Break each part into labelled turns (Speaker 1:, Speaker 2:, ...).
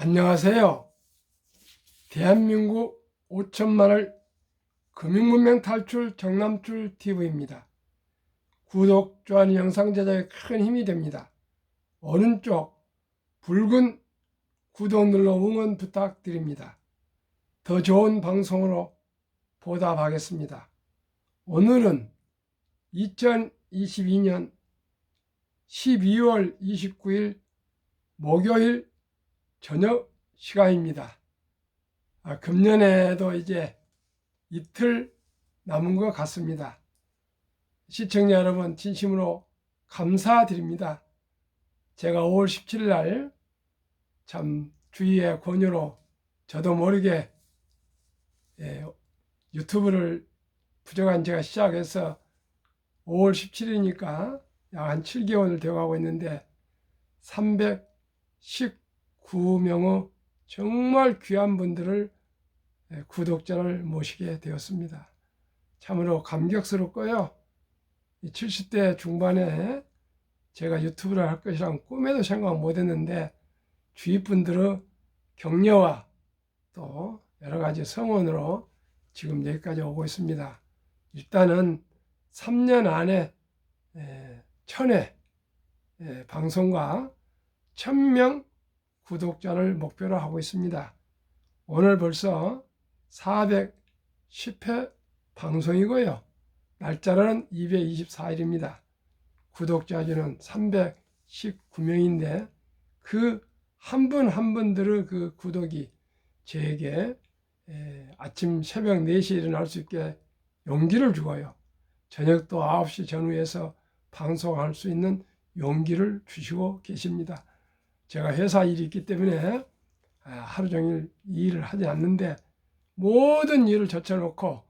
Speaker 1: 안녕하세요. 대한민국 5천만을 금융문명 탈출 정남출 TV입니다. 구독, 좋아요, 영상 제작에 큰 힘이 됩니다. 오른쪽 붉은 구독 눌러 응원 부탁드립니다. 더 좋은 방송으로 보답하겠습니다. 오늘은 2022년 12월 29일 목요일 저녁 시간입니다. 금년에도 이제 이틀 남은 것 같습니다. 시청자 여러분 진심으로 감사드립니다. 제가 5월 17일 날 참 주위의 권유로 저도 모르게 유튜브를 부족한 제가 시작해서 5월 17일이니까 약 한 7개월 되어가고 있는데 319명의 정말 귀한 분들을 구독자를 모시게 되었습니다. 참으로 감격스럽고요. 70대 중반에 제가 유튜브를 할 것이란 꿈에도 생각 못했는데 주위 분들의 격려와 또 여러 가지 성원으로 지금 여기까지 오고 있습니다. 일단은 3년 안에 1000회 방송과 1000명 구독자를 목표로 하고 있습니다. 오늘 벌써 410회 방송이고요. 날짜는 224일입니다. 구독자 수는 319명인데 그 한 분 한 분들의 그 구독이 저에게 아침 새벽 4시에 일어날 수 있게 용기를 주고요. 저녁도 9시 전후에서 방송할 수 있는 용기를 주시고 계십니다. 제가 회사 일이 있기 때문에 하루 종일 이 일을 하지 않는데 모든 일을 젖혀놓고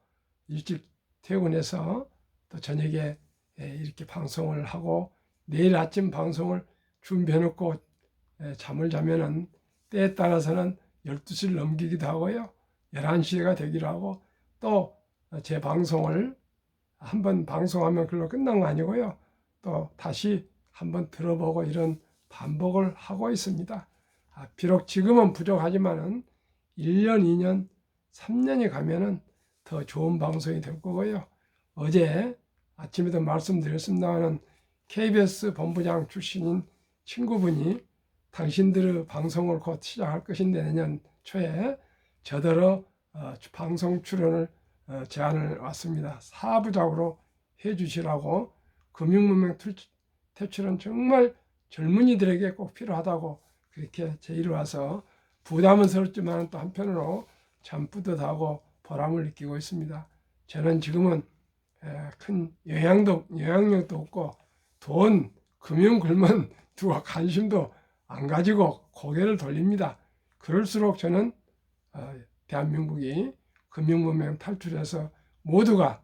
Speaker 1: 일찍 퇴근해서 또 저녁에 이렇게 방송을 하고 내일 아침 방송을 준비해놓고 잠을 자면은 때에 따라서는 12시를 넘기기도 하고요. 11시가 되기도 하고 또 제 방송을 한번 방송하면 그걸로 끝난 거 아니고요. 또 다시 한번 들어보고 이런 반복을 하고 있습니다. 비록 지금은 부족하지만은 1년, 2년, 3년이 가면은 더 좋은 방송이 될 거고요. 어제 아침에도 말씀드렸습니다만 KBS 본부장 출신인 친구분이 당신들의 방송을 곧 시작할 것인데 내년 초에 저더러 방송 출연을 제안을 왔습니다. 사부작으로 해주시라고. 금융문명 퇴출은 정말 젊은이들에게 꼭 필요하다고 그렇게 제의를 와서 부담은 스럽지만 또 한편으로 참 뿌듯하고 보람을 느끼고 있습니다. 저는 지금은 큰 영향력도 없고 돈, 금융 굴면 누가 관심도 안 가지고 고개를 돌립니다. 그럴수록 저는 대한민국이 금융문명 탈출해서 모두가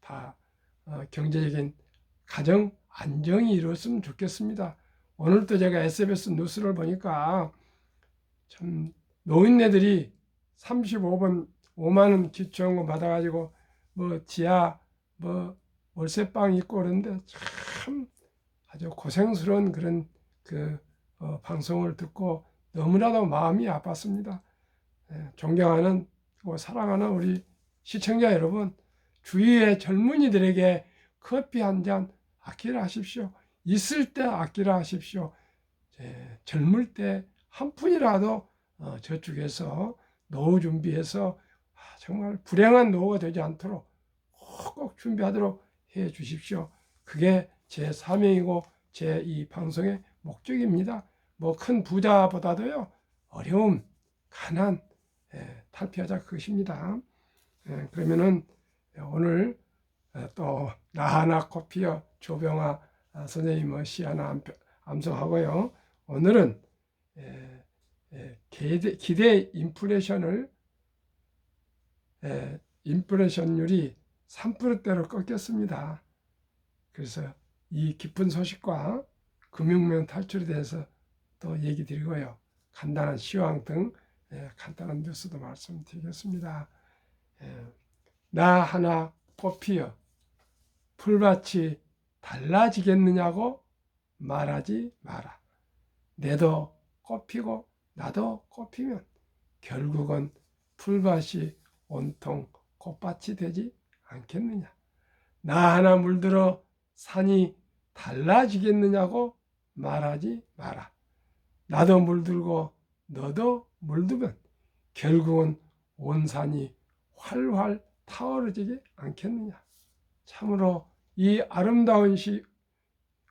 Speaker 1: 다 경제적인 가정 안정이 이루었으면 좋겠습니다. 오늘도 제가 SBS 뉴스를 보니까 참 노인네들이 35번 5만원 기초연금 받아가지고 뭐 지하 뭐 월세방 있고 그런데 참 아주 고생스러운 그런 방송을 듣고 너무나도 마음이 아팠습니다. 존경하는 사랑하는 우리 시청자 여러분, 주위의 젊은이들에게 커피 한 잔 아끼라 하십시오. 있을 때 아끼라 하십시오. 젊을 때 한 푼이라도 저축해서 노후 준비해서 정말 불행한 노후가 되지 않도록 꼭 준비하도록 해 주십시오. 그게 제 사명이고 제 이 방송의 목적입니다. 뭐 큰 부자보다도요, 어려움, 가난, 탈피하자 그것입니다. 그러면은 오늘 또 나하나 코피어 조병아 선생님의 시 하나 암송하고요. 오늘은 기대 인플레이션율이 3%대로 꺾였습니다. 그래서 이 기쁜 소식과 금융면 탈출에 대해서 또 얘기 드리고요. 간단한 시황 등 간단한 뉴스도 말씀드리겠습니다. 나 하나 꽃피어 풀밭이 달라지겠느냐고 말하지 마라. 내도 꽃피고 나도 꽃피면 결국은 풀밭이 온통 꽃밭이 되지 않겠느냐. 나 하나 물들어 산이 달라지겠느냐고 말하지 마라. 나도 물들고 너도 물들면 결국은 온 산이 활활 타오르지 않겠느냐. 참으로 이 아름다운 시,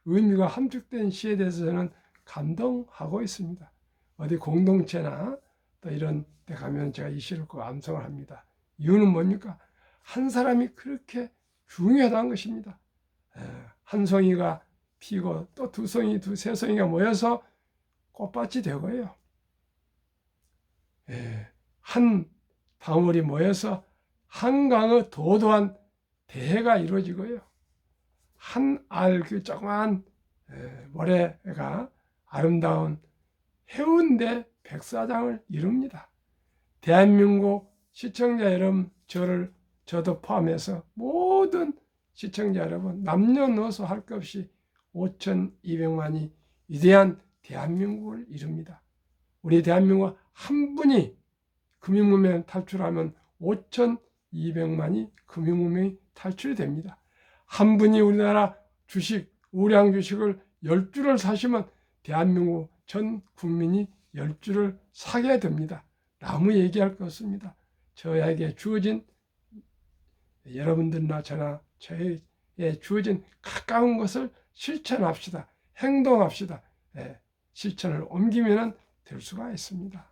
Speaker 1: 의미가 함축된 시에 대해서 저는 감동하고 있습니다. 어디 공동체나 또 이런 데 가면 제가 이 시를 꼭 암송을 합니다. 이유는 뭡니까? 한 사람이 그렇게 중요하다는 것입니다. 한 송이가 피고 또 두 송이, 세 송이가 모여서 꽃밭이 되고요. 한 방울이 모여서 한강의 도도한 대해가 이루어지고요. 한 알 그 조그만 모래가 아름다운 해운대 백사장을 이룹니다. 대한민국 시청자 여러분, 저도 포함해서 모든 시청자 여러분, 남녀노소 할 것 없이 5,200만이 위대한 대한민국을 이룹니다. 우리 대한민국 한 분이 금융무명 탈출하면 5,200만이 금융무명이 탈출이 됩니다. 한 분이 우리나라 주식, 우량 주식을 10주를 사시면 대한민국 전 국민이 10주를 사게 됩니다. 아무 얘기할 것 없습니다. 저에게 주어진, 여러분들나 저나 저에게 주어진 가까운 것을 실천합시다. 행동합시다. 실천을 옮기면 될 수가 있습니다.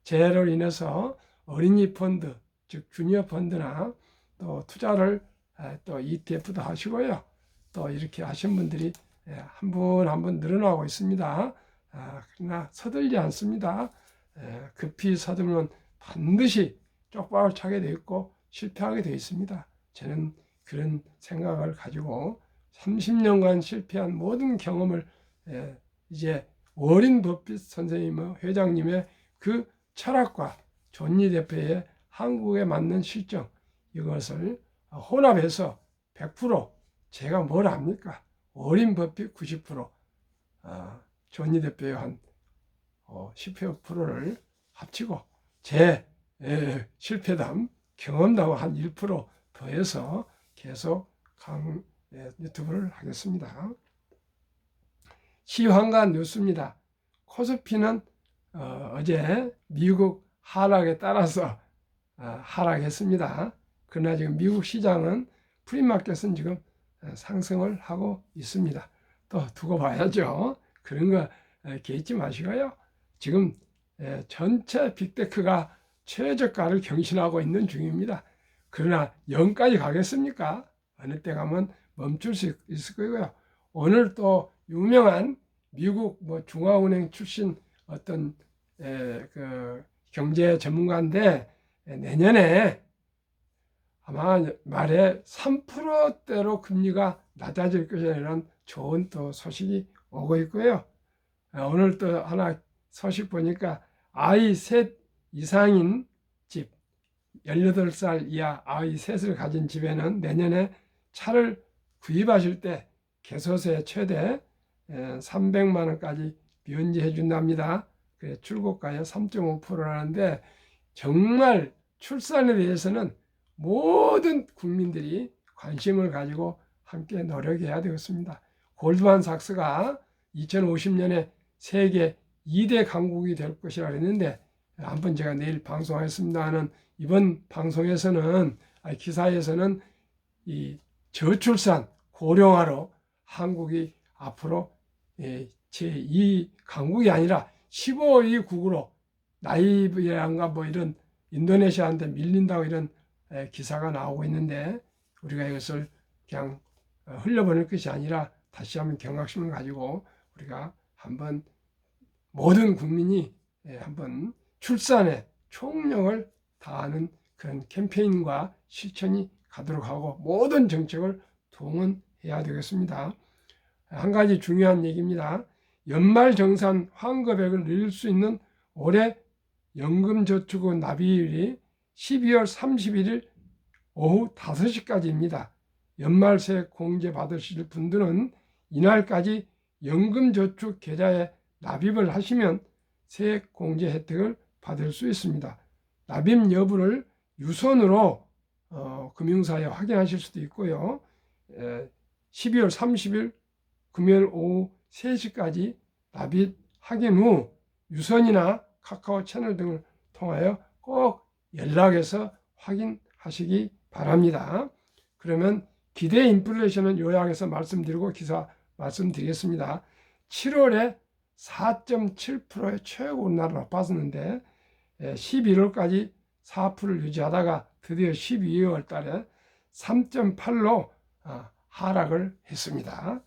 Speaker 1: 재해로 인해서 어린이 펀드, 즉 주니어 펀드나 또 투자를 또 ETF도 하시고요. 또 이렇게 하신 분들이 한 분 한 분 늘어나고 있습니다. 그러나 서둘지 않습니다. 급히 서두르면 반드시 쪽박을 차게 되어 있고 실패하게 되어 있습니다. 저는 그런 생각을 가지고 30년간 실패한 모든 경험을 이제 워린 버핏 선생님, 회장님의 그 철학과 존니 대표의 한국에 맞는 실정, 이것을 혼합해서 100% 제가 뭘 압니까? 워린 버핏 90%, 존니 대표의 한 10%를 합치고 제 실패담, 경험담 한 1% 더해서 계속 유튜브를 하겠습니다. 시황과 뉴스입니다. 코스피는 어제 미국 하락에 따라서 하락했습니다. 그러나 지금 미국 시장은 프리마켓은 지금 상승을 하고 있습니다. 또 두고 봐야죠. 그런 거 개의치 마시고요. 지금 전체 빅테크가 최저가를 경신하고 있는 중입니다. 그러나 0까지 가겠습니까? 어느 때 가면 멈출 수 있을 거고요. 오늘 또 유명한 미국 중앙은행 출신 어떤 그 경제 전문가인데 내년에 아마 말에 3%대로 금리가 낮아질 것이라는 좋은 또 소식이 오고 있고요. 오늘 또 하나 소식 보니까 아이 셋 이상인 집, 18살 이하 아이 셋을 가진 집에는 내년에 차를 구입하실 때 개소세 최대 300만 원까지 면제해 준답니다. 출고가에 3.5%라는데 정말 출산에 대해서는 모든 국민들이 관심을 가지고 함께 노력해야 되겠습니다. 골드만삭스가 2050년에 세계 2대 강국이 될 것이라 그랬는데 한번 제가 내일 방송하겠습니다는 이번 방송에서는 기사에서는 이 저출산 고령화로 한국이 앞으로 제2 강국이 아니라 15위 국으로 나이비아인가 이런 인도네시아한테 밀린다고 이런 기사가 나오고 있는데 우리가 이것을 그냥 흘려보낼 것이 아니라 다시 한번 경각심을 가지고 우리가 한번 모든 국민이 한번 출산에 총력을 다하는 그런 캠페인과 실천이 가도록 하고 모든 정책을 동원해야 되겠습니다. 한 가지 중요한 얘기입니다. 연말정산 환급액을 늘릴 수 있는 올해 연금저축은 납입일이 12월 31일 오후 5시까지입니다. 연말세 공제 받으실 분들은 이날까지 연금저축 계좌에 납입을 하시면 세액 공제 혜택을 받을 수 있습니다. 납입 여부를 유선으로 금융사에 확인하실 수도 있고요. 12월 30일 금요일 오후 3시까지 납입 확인 후 유선이나 카카오 채널 등을 통하여 꼭 연락해서 확인하시기 바랍니다. 그러면 기대 인플레이션은 요약해서 말씀드리고 기사 말씀드리겠습니다. 7월에 4.7%의 최고 온화를 나빴었는데 11월까지 4%를 유지하다가 드디어 12월 달에 3.8로 하락을 했습니다.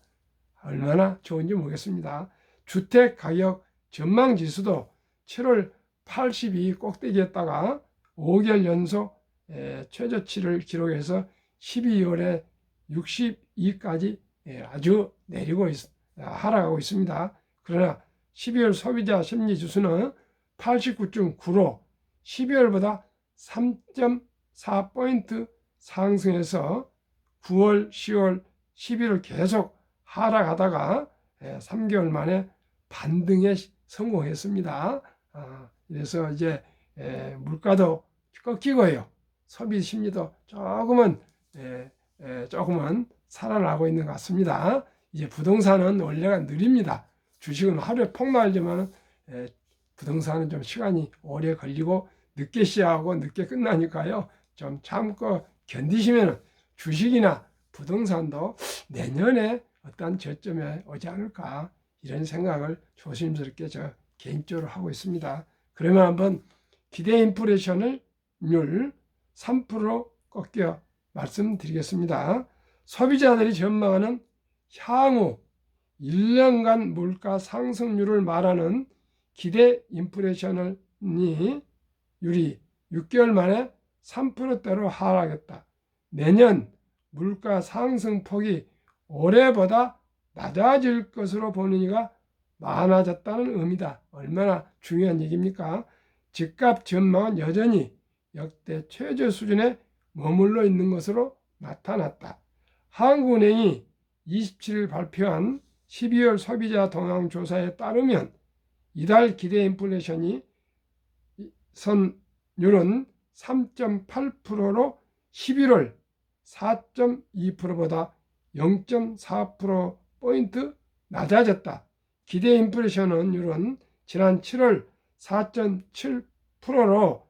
Speaker 1: 얼마나 좋은지 모르겠습니다. 주택가격 전망지수도 7월 82 꼭대기였다가 5개월 연속 최저치를 기록해서 12월에 62까지 아주 내리고 하락하고 있습니다. 그러나 12월 소비자 심리지수는 89.9로 12월보다 3.4포인트 상승해서 9월, 10월, 11월 계속 하락하다가 3개월 만에 반등에 성공했습니다. 그래서 이제 물가도 꺾이고요. 소비 심리도 조금은 살아나고 있는 것 같습니다. 이제 부동산은 원래가 느립니다. 주식은 하루에 폭락하지만 부동산은 좀 시간이 오래 걸리고 늦게 시작하고 늦게 끝나니까요. 좀 참고 견디시면 주식이나 부동산도 내년에 어떤 저점에 오지 않을까 이런 생각을 조심스럽게 저 개인적으로 하고 있습니다. 그러면 한번 기대 인플레이션을 률 3% 꺾여 말씀드리겠습니다. 소비자들이 전망하는 향후 1년간 물가 상승률을 말하는 기대 인플레이션이 율이 6개월 만에 3%대로 하락했다. 내년 물가 상승폭이 올해보다 낮아질 것으로 보는 이가 많아졌다는 의미다. 얼마나 중요한 얘기입니까? 집값 전망은 여전히 역대 최저 수준에 머물러 있는 것으로 나타났다. 한국은행이 27일 발표한 12월 소비자 동향 조사에 따르면 이달 기대 인플레이션이 선율은 3.8%로 11월 4.2%보다 0.4%포인트 낮아졌다. 기대 인플레이션율은 지난 7월 4.7%로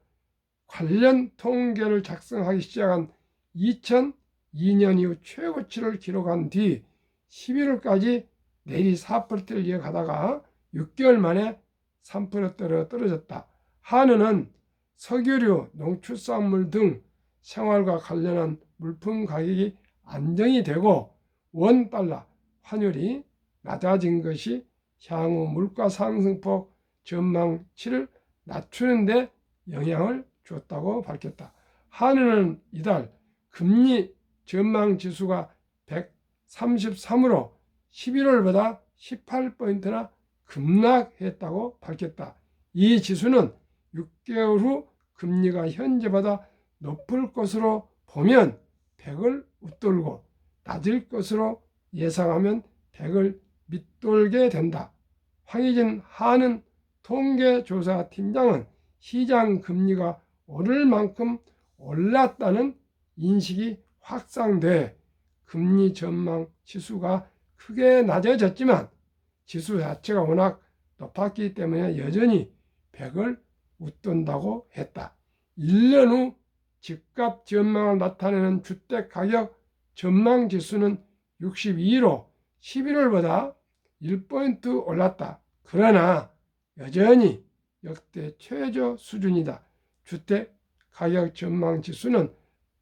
Speaker 1: 관련 통계를 작성하기 시작한 2002년 이후 최고치를 기록한 뒤 11월까지 내리 4%를 이어가다가 6개월 만에 3%대로 떨어졌다. 한은은 석유류, 농축산물 등 생활과 관련한 물품 가격이 안정이 되고 원달러 환율이 낮아진 것이 향후 물가 상승폭 전망치를 낮추는 데 영향을 줬다고 밝혔다. 한은은 이달 금리 전망 지수가 133으로 11월보다 18포인트나 급락했다고 밝혔다. 이 지수는 6개월 후 금리가 현재보다 높을 것으로 보면 100을 웃돌고 낮을 것으로 예상하면 100을 밑돌게 된다. 황희진 한은 통계조사 팀장은 시장 금리가 오를 만큼 올랐다는 인식이 확산돼 금리 전망 지수가 크게 낮아졌지만 지수 자체가 워낙 높았기 때문에 여전히 100을 웃돈다고 했다. 1년 후 집값 전망을 나타내는 주택가격 전망 지수는 62로 11월보다 1포인트 올랐다. 그러나 여전히 역대 최저 수준이다. 주택가격 전망 지수는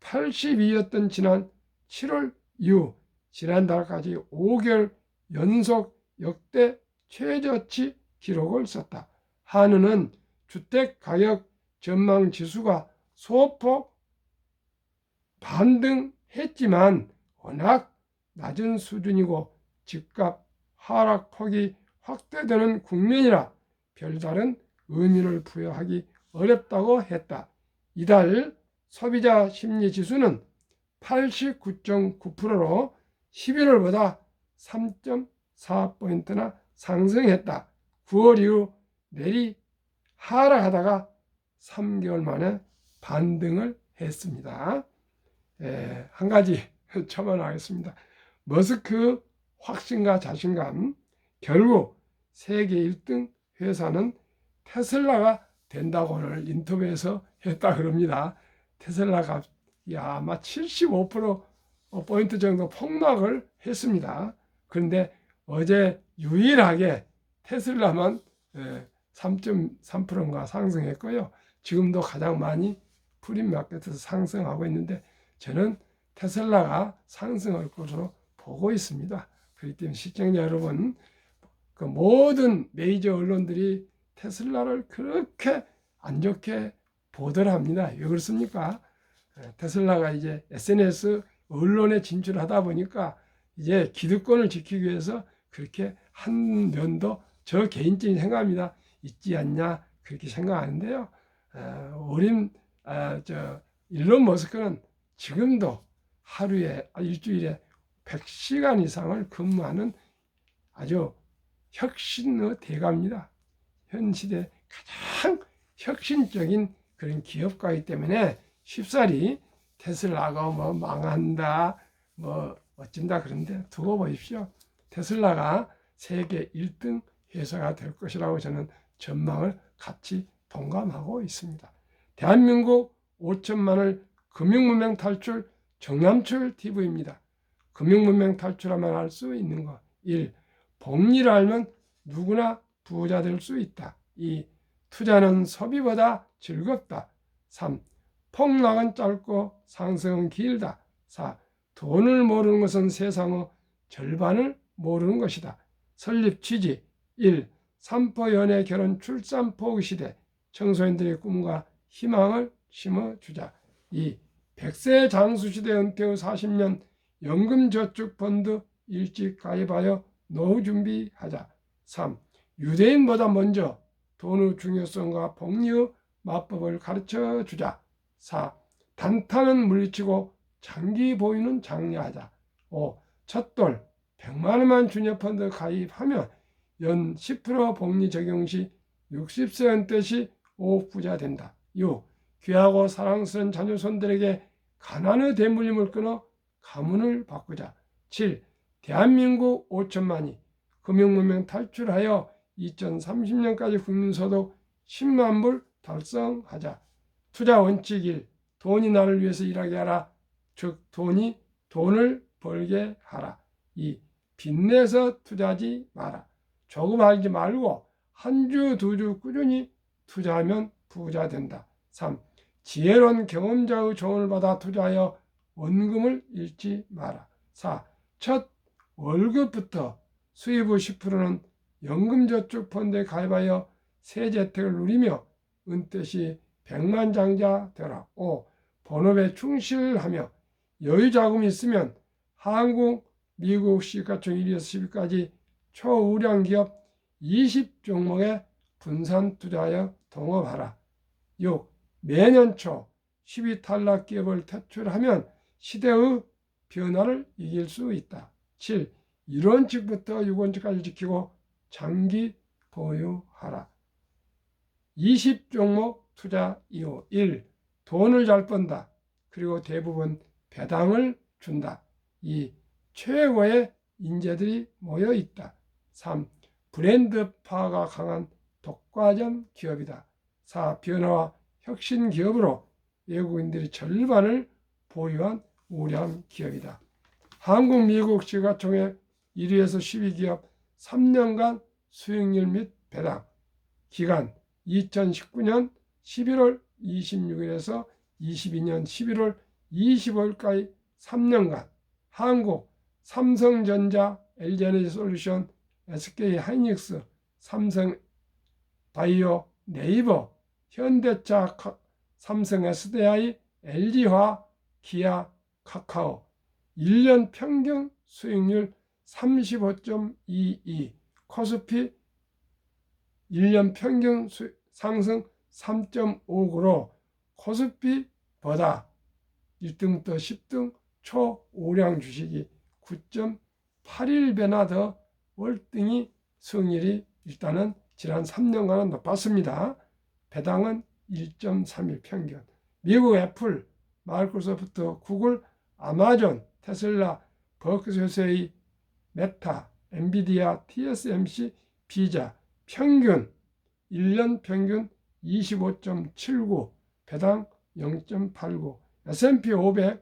Speaker 1: 82였던 지난 7월 이후 지난달까지 5개월 연속 역대 최저치 기록을 썼다. 한은은 주택가격 전망 지수가 소폭 반등했지만 워낙 낮은 수준이고 집값 하락폭이 확대되는 국면이라 별다른 의미를 부여하기 어렵다고 했다. 이달 소비자 심리 지수는 89.9%로 11월보다 3.4포인트나 상승했다. 9월 이후 내리 하락하다가 3개월 만에 반등을 했습니다. 한 가지 첨언하겠습니다. 머스크 확신과 자신감. 결국 세계 1등 회사는 테슬라가 된다고 오늘 인터뷰에서 했다 그럽니다. 테슬라 값이 아마 75% 정도 폭락을 했습니다. 그런데 어제 유일하게 테슬라만 3.3%인가 상승했고요. 지금도 가장 많이 프리마켓에서 상승하고 있는데 저는 테슬라가 상승할 것으로 보고 있습니다. 그렇기 때문에 시청자 여러분, 그 모든 메이저 언론들이 테슬라를 그렇게 안 좋게 보도합니다. 왜 그렇습니까? 테슬라가 이제 SNS 언론에 진출하다 보니까 이제 기득권을 지키기 위해서 그렇게 한 면도 저 개인적인 생각입니다. 있지 않냐 그렇게 생각하는데요. 어린 일론 머스크는 지금도 하루에 일주일에 100시간 이상을 근무하는 아주 혁신의 대가입니다. 현 시대 가장 혁신적인 그런 기업가이기 때문에 쉽사리 테슬라가 뭐 망한다, 뭐 어쩐다 그런데 두고 보십시오. 테슬라가 세계 1등 회사가 될 것이라고 저는 전망을 같이 동감하고 있습니다. 대한민국 5천만을 금융문명 탈출 정남출 TV입니다. 금융문명 탈출하면 할 수 있는 것. 1. 복리를 알면 누구나 부자 될 수 있다. 2. 투자는 소비보다 즐겁다. 3. 폭락은 짧고 상승은 길다. 4. 돈을 모르는 것은 세상의 절반을 모르는 것이다. 설립 취지 1. 삼포 연애 결혼 출산 포기 시대 청소년들의 꿈과 희망을 심어주자. 2. 100세 장수시대 은퇴 후 40년 연금저축펀드 일찍 가입하여 노후 준비하자. 3. 유대인보다 먼저 돈의 중요성과 복리의 마법을 가르쳐주자. 4. 단타는 물리치고 장기 보유는 장려하자. 5. 첫돌 100만 원만 주녀펀드 가입하면 연 10% 복리 적용 시 60세 은퇴 시 5억 부자 된다. 6. 귀하고 사랑스러운 자녀손들에게 가난의 대물림을 끊어 가문을 바꾸자. 7. 대한민국 5천만이 금융문명 탈출하여 2030년까지 국민소득 10만 불 달성하자. 투자 원칙 1. 돈이 나를 위해서 일하게 하라. 즉 돈이 돈을 벌게 하라. 2. 빚내서 투자하지 마라. 조금 하지 말고 한 주, 두 주 꾸준히 투자하면 부자 된다. 3. 지혜로운 경험자의 조언을 받아 투자하여 원금을 잃지 마라. 4. 첫 월급부터 수입의 10%는 연금저축펀드에 가입하여 세제 혜택을 누리며 은퇴 시 백만장자 되라. 5. 본업에 충실하며 여유 자금이 있으면 한국, 미국 시가총 1위에서 10위까지 초우량 기업 20종목에 분산 투자하여 동업하라. 6. 매년 초 10위 탈락 기업을 퇴출하면 시대의 변화를 이길 수 있다. 7. 1원칙부터 6원칙까지 지키고 장기 보유하라. 20종목 투자 이후 1. 돈을 잘 번다. 그리고 대부분 배당을 준다. 2. 최고의 인재들이 모여 있다. 3. 브랜드파가 강한 독과점 기업이다. 4. 변화와 혁신 기업으로 외국인들이 절반을 보유한 우량 기업이다. 한국, 미국 시가총액 1위에서 10위 기업 3년간 수익률 및 배당 기간 2019년 11월 26일에서 22년 11월 25일까지 3년간 한국, 삼성전자, LG에너지솔루션, SK하이닉스, 삼성바이오, 네이버, 현대차, 삼성 SDI, LG화, 기아, 카카오 1년 평균 수익률 35.22, 코스피 1년 평균 상승 3.59로 코스피보다 1등부터 10등 초우량 주식이 9.81배나 더 월등히 수익률이 일단은 지난 3년간은 높았습니다. 배당은 1.31 평균. 미국 애플, 마이크로소프트, 구글, 아마존, 테슬라, 버크셔의 메타, 엔비디아, TSMC, 비자 평균 1년 평균 25.79, 배당 0.89. S&P 500은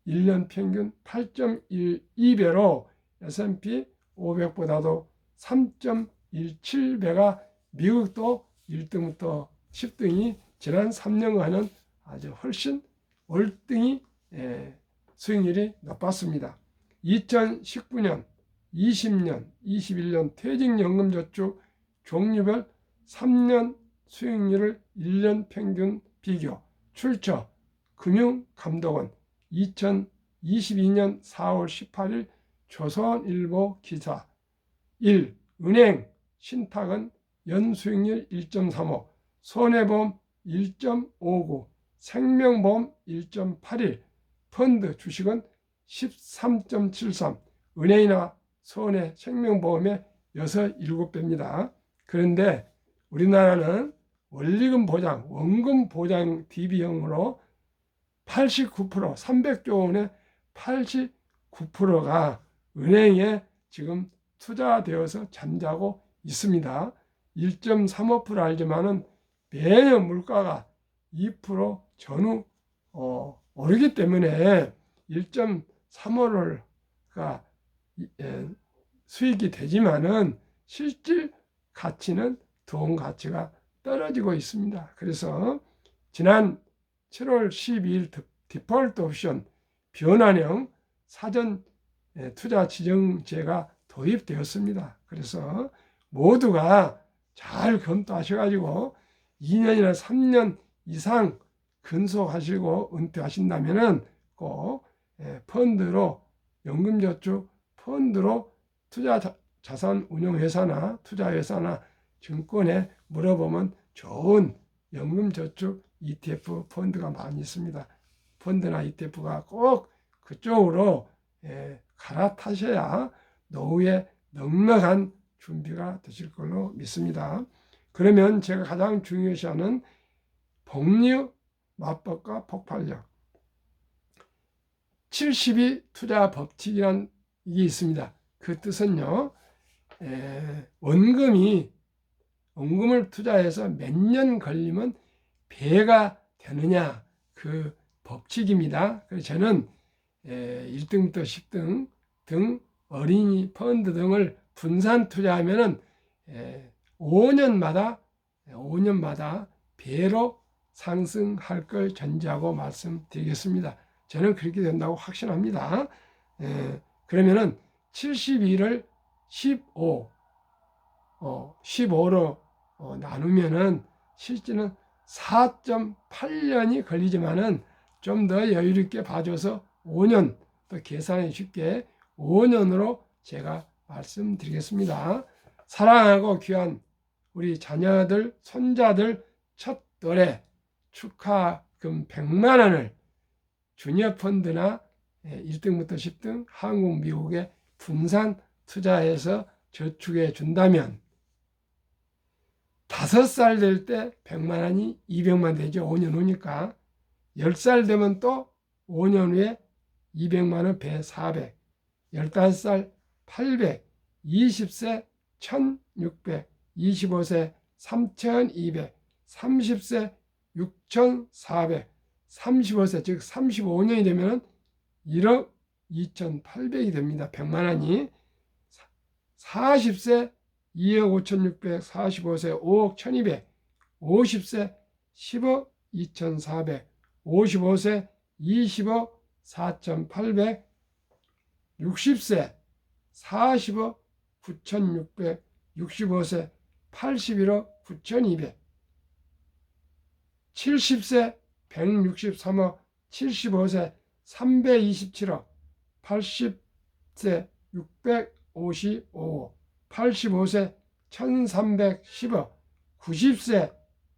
Speaker 1: 1년 평균 8.12배로 S&P 500보다도 3.17배가 미국도 1등부터 10등이 지난 3년간은 아주 훨씬 월등히 수익률이 높았습니다. 2019년, 20년, 21년 퇴직연금저축 종류별 3년 수익률을 1년 평균 비교. 출처 금융감독원 2022년 4월 18일 조선일보 기사. 1. 은행 신탁은 연수익률 1.35, 손해보험 1.59, 생명보험 1.81, 펀드 주식은 13.73, 은행이나 손해 생명보험의 6, 7배입니다. 그런데 우리나라는 원리금 보장, 원금 보장 DB형으로 89%, 300조 원의 89%가 은행에 지금 투자되어서 잠자고 있습니다. 1.35% 알지만은 매년 물가가 2% 전후 오르기 때문에 1.35%가 수익이 되지만은 실질 가치는 돈 가치가 떨어지고 있습니다. 그래서 지난 7월 12일 디폴트 옵션 변환형 사전 투자 지정제가 도입되었습니다. 그래서 모두가 잘 검토하셔가지고 2년이나 3년 이상 근속하시고 은퇴하신다면은 꼭 펀드로, 연금저축 펀드로 자산 운용회사나 투자회사나 증권에 물어보면 좋은 연금저축 ETF 펀드가 많이 있습니다. 펀드나 ETF가 꼭 그쪽으로 갈아타셔야 노후에 넉넉한 준비가 되실 걸로 믿습니다. 그러면 제가 가장 중요시하는 복리 맞법과 폭발력 72 투자 법칙이라는 게 있습니다. 그 뜻은요, 원금을 투자해서 몇 년 걸리면 배가 되느냐, 그 법칙입니다. 그래서 저는 1등부터 10등 등 어린이 펀드 등을 분산 투자하면은 5년마다 배로 상승할 걸 전제하고 말씀드리겠습니다. 저는 그렇게 된다고 확신합니다. 그러면은 72를 15로 나누면은 실제는 4.8년이 걸리지만은 좀 더 여유있게 봐줘서 5년, 또 계산이 쉽게 5년으로 제가 말씀드리겠습니다. 사랑하고 귀한 우리 자녀들, 손자들 첫 돌에 축하금 100만 원을 주니어 펀드나 1등부터 10등 한국, 미국에 분산 투자해서 저축해 준다면 5살 될 때 100만 원이 200만 되죠. 5년 후니까. 10살 되면 또 5년 후에 200만 원 배 400, 15살 800, 20세 1600, 25세 3200, 30세 6400, 35세 즉 35년이 되면 1억 2800이 됩니다. 100만 원이. 40세 2억 5600, 45세 5억 1200, 50세 10억 2400, 55세 20억 4800, 60세 40억 9600, 65세 81억 9200, 70세 163억, 75세 327억, 80세 655억, 85세 1310억, 90세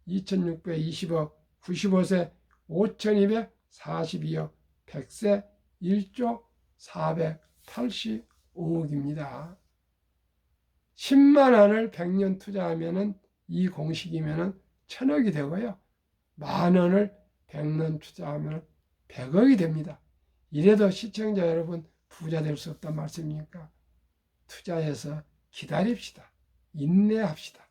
Speaker 1: 2620억, 95세 5242억, 100세 1조 485억입니다. 10만 원을 100년 투자하면 이 공식이면은 1000억이 되고요. 10,000원을 100년 투자하면 100억이 됩니다. 이래도 시청자 여러분 부자 될 수 없단 말씀입니까? 투자해서 기다립시다. 인내합시다.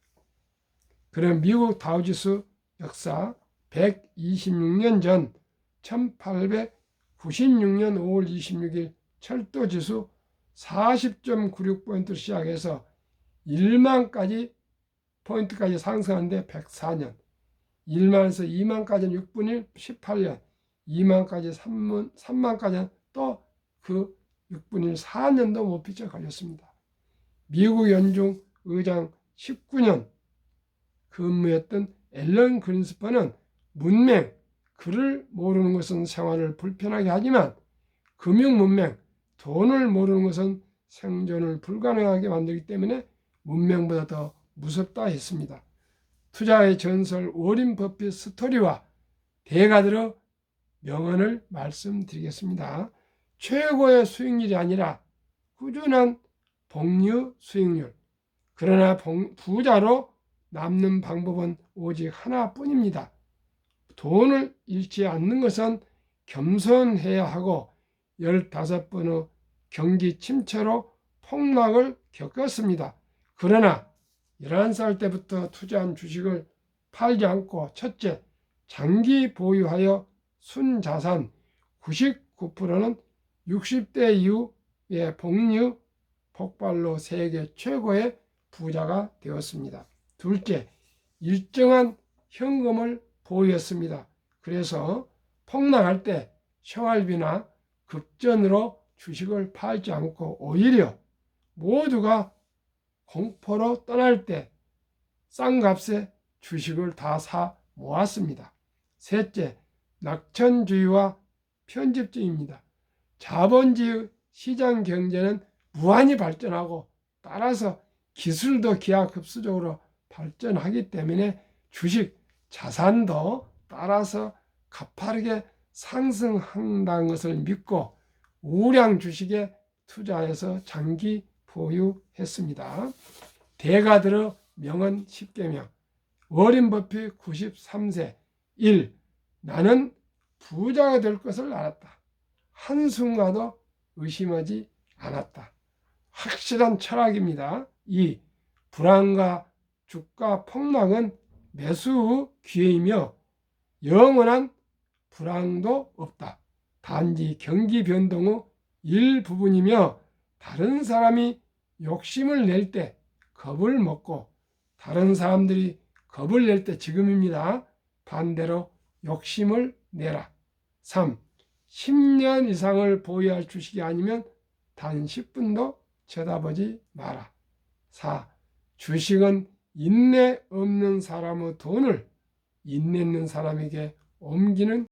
Speaker 1: 그럼 미국 다우지수 역사 126년 전 1896년 5월 26일 철도지수 40.96포인트를 시작해서 1만까지 포인트까지 상승하는데 104년, 1만에서 2만까지는 6분 1, 18년, 2만까지 3만까지는 또 그 6분 1, 4년도 못 미쳐 걸렸습니다. 미국 연중 의장 19년 근무했던 앨런 그린스펀은 문맹, 글을 모르는 것은 생활을 불편하게 하지만 금융 문맹, 돈을 모르는 것은 생존을 불가능하게 만들기 때문에 문맹보다 더 무섭다 했습니다. 투자의 전설 워린 버핏 스토리와 대가들의 명언을 말씀드리겠습니다. 최고의 수익률이 아니라 꾸준한 복류 수익률. 그러나 부자로 남는 방법은 오직 하나뿐입니다. 돈을 잃지 않는 것은 겸손해야 하고 15번의 경기 침체로 폭락을 겪었습니다. 그러나 11살 때부터 투자한 주식을 팔지 않고 첫째, 장기 보유하여 순자산 99%는 60대 이후의 복류 폭발로 세계 최고의 부자가 되었습니다. 둘째, 일정한 현금을 보유했습니다. 그래서 폭락할 때 생활비나 급전으로 주식을 팔지 않고 오히려 모두가 공포로 떠날 때 싼 값에 주식을 다 사 모았습니다. 셋째, 낙천주의와 편집주의입니다. 자본주의 시장 경제는 무한히 발전하고 따라서 기술도 기하급수적으로 발전하기 때문에 주식, 자산도 따라서 가파르게 상승한다는 것을 믿고 우량 주식에 투자해서 장기 보유했습니다. 대가들의 명언 10계명. 워린 버핏 93세 1. 나는 부자가 될 것을 알았다. 한순간도 의심하지 않았다. 확실한 철학입니다. 2. 불안과 주가 폭락은 매수 기회이며 영원한 불황도 없다. 단지 경기 변동의 일부분이며 다른 사람이 욕심을 낼 때 겁을 먹고 다른 사람들이 겁을 낼 때 지금입니다. 반대로 욕심을 내라. 3. 10년 이상을 보유할 주식이 아니면 단 10분도 쳐다보지 마라. 4. 주식은 인내 없는 사람의 돈을 인내 있는 사람에게 옮기는